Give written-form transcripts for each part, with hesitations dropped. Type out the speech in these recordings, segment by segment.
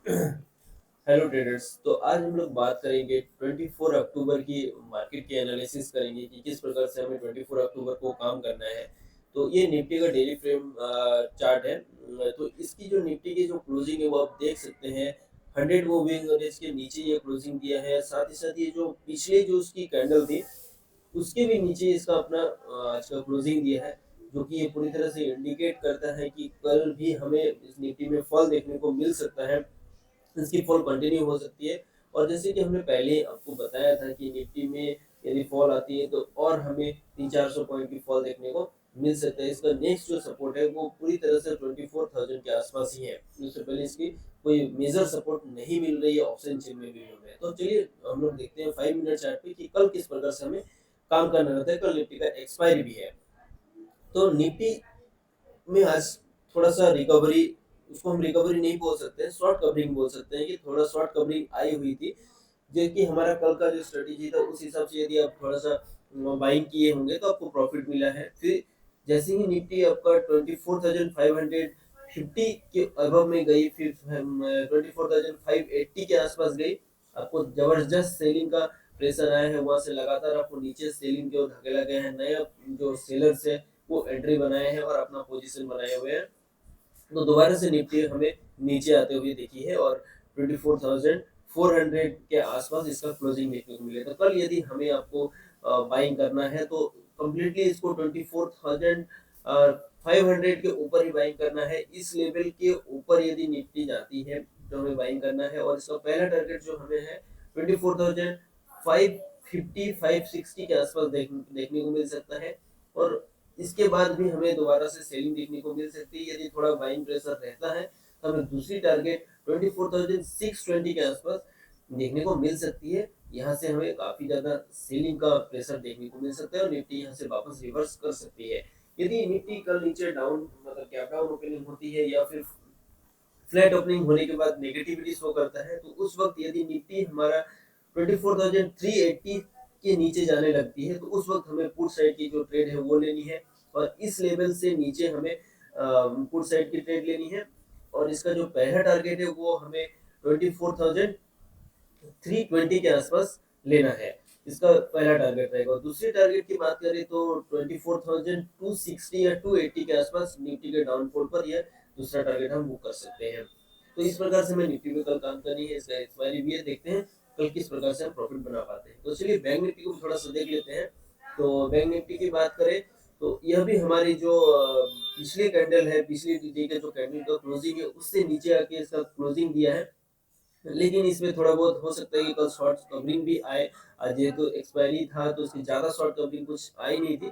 Hello traders. तो आज हम लोग बात करेंगे 24 अक्टूबर की मार्केट की एनालिसिस करेंगे कि किस प्रकार से हमें 24 अक्टूबर को काम करना है। तो ये निफ्टी का डेली फ्रेम चार्ट है। तो इसकी जो निफ्टी की जो क्लोजिंग है वो आप देख सकते हैं। 100 मूविंग एवरेज के नीचे ये क्लोजिंग दिया है। साथ ही साथ ये जो पिछले जो उसकी कैंडल थी उसके भी नीचे इसका अपना आज का क्लोजिंग दिया है, जो कि ये पूरी तरह से इंडिकेट करता है कि कल भी हमें इस निफ्टी में फॉल देखने को मिल सकता है। इसकी फॉल कंटिन्यू हो सकती है। और जैसे कि हमने पहले आपको बताया था कि निफ्टी में यदि फॉल आती है तो और हमें 300-400 पॉइंट की फॉल देखने को मिल सकता है। इसका नेक्स्ट जो सपोर्ट है वो पूरी तरह से 24,000 के आसपास ही है। उससे पहले इसकी कोई मेजर सपोर्ट नहीं मिल रही है ऑप्शन चेन में भी हमें। तो चलिए हम लोग देखते हैं 5 मिनट चार्ट पे कि कल किस प्रकार से हमें काम करना रहता है। कल निफ्टी का एक्सपायरी भी है। तो निफ्टी में आज थोड़ा सा रिकवरी, उसको हम रिकवरी नहीं बोल सकते हैं, शॉर्ट कवरिंग बोल सकते हैं कि थोड़ा शॉर्ट कवरिंग आई हुई थी। जो कि हमारा कल का जो स्ट्रेटेजी था उस हिसाब से यदि आप थोड़ा सा बाइंग किए होंगे तो आपको प्रॉफिट मिला है। फिर जैसे ही निफ्टी आपका 24,550 के अबव में गई, फिर 24,580 के आसपास गई, आपको जबरदस्त सेलिंग का प्रेशर आया है। वहां से लगातार आपको नीचे सेलिंग की ओर धकेला गया है। नया जो सेलर्स है वो एंट्री बनाए हैं और अपना पोजीशन बनाए हुए हैं। तो दोबारा से निफ्टी हमें नीचे आते हुए देखी है और 24,400 के आसपास इसका क्लोजिंग देखने को मिले। तो कल यदि हमें आपको बाइंग करना है तो कम्प्लीटली इसको 24,500 के ऊपर ही बाइंग करना है। इस लेवल के ऊपर यदि निफ्टी जाती है तो हमें बाइंग करना है। और इसका पहला टारगेट जो हमें है 24,550-560 के आसपास देखने को मिल सकता है। और इसके बाद भी हमें दोबारा से सेलिंग देखने को मिल सकती है। यदि थोड़ा बाइंग प्रेशर रहता है तो हमें दूसरी टारगेट 24,620 के आसपास देखने को मिल सकती है। यहाँ से हमें काफी ज्यादा सेलिंग का प्रेशर देखने को मिल सकता है और निफ्टी यहाँ से वापस रिवर्स कर सकती है। यदि निफ्टी कल नीचे डाउन मतलब कैप डाउन ओपनिंग होती है या फिर फ्लैट ओपनिंग होने के बाद नेगेटिविटी शो करता है तो उस वक्त यदि निफ्टी हमारा 24,380 के नीचे जाने लगती है तो उस वक्त हमें पुट साइड की जो ट्रेड है वो लेनी है। और इस लेवल से नीचे हमें पुट साइड की ट्रेड लेनी है। और इसका जो पहला टारगेट है वो हमें 24,320 के आसपास लेना है। इसका पहला टारगेट रहेगा। और दूसरे टारगेट की बात करें तो 24,260 या 280 के आसपास निफ्टी के डाउनफॉल पर यह दूसरा टारगेट हम बुक कर सकते हैं। तो इस प्रकार से हमें निफ्टी में कल काम करनी है। इसका एक्सपायरी भी है, देखते हैं कल किस प्रकार से हम प्रॉफिट बना पाते हैं। तो चलिए बैंक निफ्टी को थोड़ा सा देख लेते हैं। तो बैंक निफ्टी की बात करें तो यह भी हमारी जो पिछली कैंडल है, पिछली डे का जो कैंडल का क्लोजिंग है उससे नीचे आके इसका क्लोजिंग दिया है। लेकिन इसमें थोड़ा बहुत हो सकता है कि कल शॉर्ट कवरिंग भी आए। आज जेहेतु एक्सपायरी था तो उसकी ज्यादा शॉर्ट कवरिंग कुछ आई नहीं थी।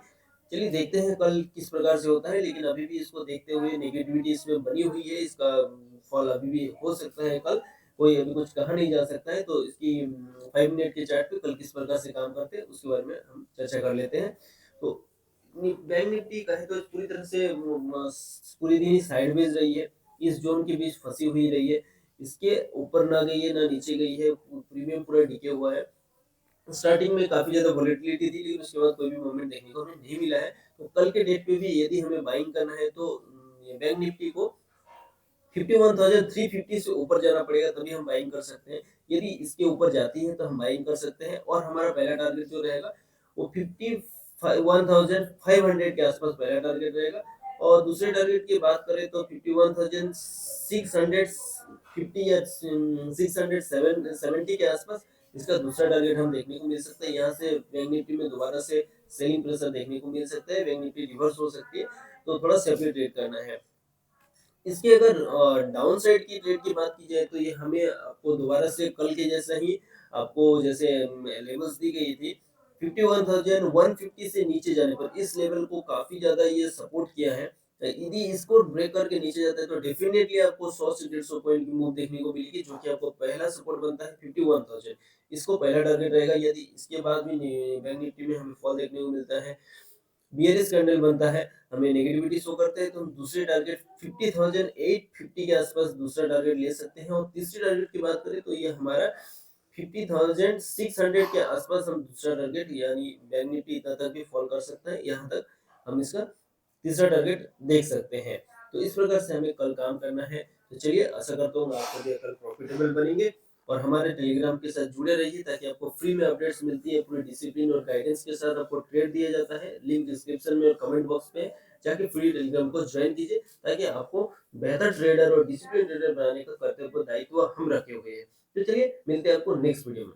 चलिए देखते हैं कल किस प्रकार से होता है। लेकिन अभी भी इसको देखते हुए नेगेटिविटी इसमें बनी हुई है। इसका फॉल अभी भी हो सकता है कल, कोई अभी कुछ कहा नहीं जा सकता है। तो इसकी 5 मिनट के चार्ट पे कल किस प्रकार से काम करते हैं उसके बारे में हम चर्चा कर लेते हैं। तो बैंक निफ्टी कहे तो पूरी तरह से पूरी दिन साइडवेज रही है, इस जोन के बीच फंसी हुई रही है। इसके ऊपर ना गई है ना नीचे गई है, प्रीमियम पूरा टिके हुआ है। स्टार्टिंग में काफी ज्यादा वॉलेटिलिटी थी लेकिन उसके बाद कोई भी मूवमेंट देखने को हमें नहीं मिला है। तो कल के डेट पे भी यदि हमें बाइंग करना है तो बैंक निफ्टी को 51,350 से ऊपर जाना पड़ेगा तभी हम बाइंग कर सकते हैं। यदि इसके ऊपर जाती है तो हम बाइंग कर सकते हैं। और हमारा पहला टारगेट जो रहेगा वो 51,500 के आसपास पहला टारगेट रहेगा। और दूसरे टारगेट की बात करें तो 51,650 या 670 के आसपास इसका दूसरा टारगेट हम देखने को मिल सकता है। यहाँ से बैंक निफ्टी में दोबारा से सेलिंग प्रेशर देखने को मिल सकता है, बैंक निफ्टी रिवर्स हो सकती है। तो थोड़ा सेपरेट ट्रेड करना है। इसकी अगर डाउन साइड की ट्रेड की बात की जाए तो ये हमें आपको दोबारा से कल के जैसा ही आपको जैसे लेवल्स दी गई थी 51,150 से नीचे जाने पर इस लेवल को काफी ज्यादा ये सपोर्ट किया है। यदि इसको ब्रेक करके नीचे जाता है तो डेफिनेटली आपको 100 से 150 पॉइंट की मूव देखने को मिलेगी, जो कि आपको पहला सपोर्ट बनता है 51,000। इसको पहला टारगेट रहेगा। यदि इसके बाद भी बैंक निफ्टी में हमें फॉल देखने को मिलता है, बियरिश कैंडल बनता है, हमें नेगेटिविटी शो करते हैं, तो हम दूसरे टारगेट 50,850 के आसपास दूसरा टारगेट ले सकते हैं। और तीसरे टारगेट की बात करें तो ये हमारा 50,600 के आसपास हम दूसरा टारगेट, यानी मैग्निटी इतना तक भी फॉल कर सकता है, यहाँ तक हम इसका तीसरा टारगेट देख सकते हैं। तो इस प्रकार से हमें कल काम करना है। तो चलिए आशा करता हूँ आप सभी कल प्रॉफिटेबल बनेंगे और हमारे टेलीग्राम के साथ जुड़े रहिए ताकि आपको फ्री में अपडेट्स मिलती है, पूरी डिसिप्लिन और गाइडेंस के साथ आपको ट्रेड दिया जाता है। लिंक डिस्क्रिप्शन में और कमेंट बॉक्स में जाके फ्री टेलीग्राम को ज्वाइन कीजिए ताकि आपको बेहतर ट्रेडर और डिसिप्लिन ट्रेडर बनाने का कर्तव्य दायित्व हम रखे हुए हैं। तो चलिए मिलते हैं आपको नेक्स्ट वीडियो में।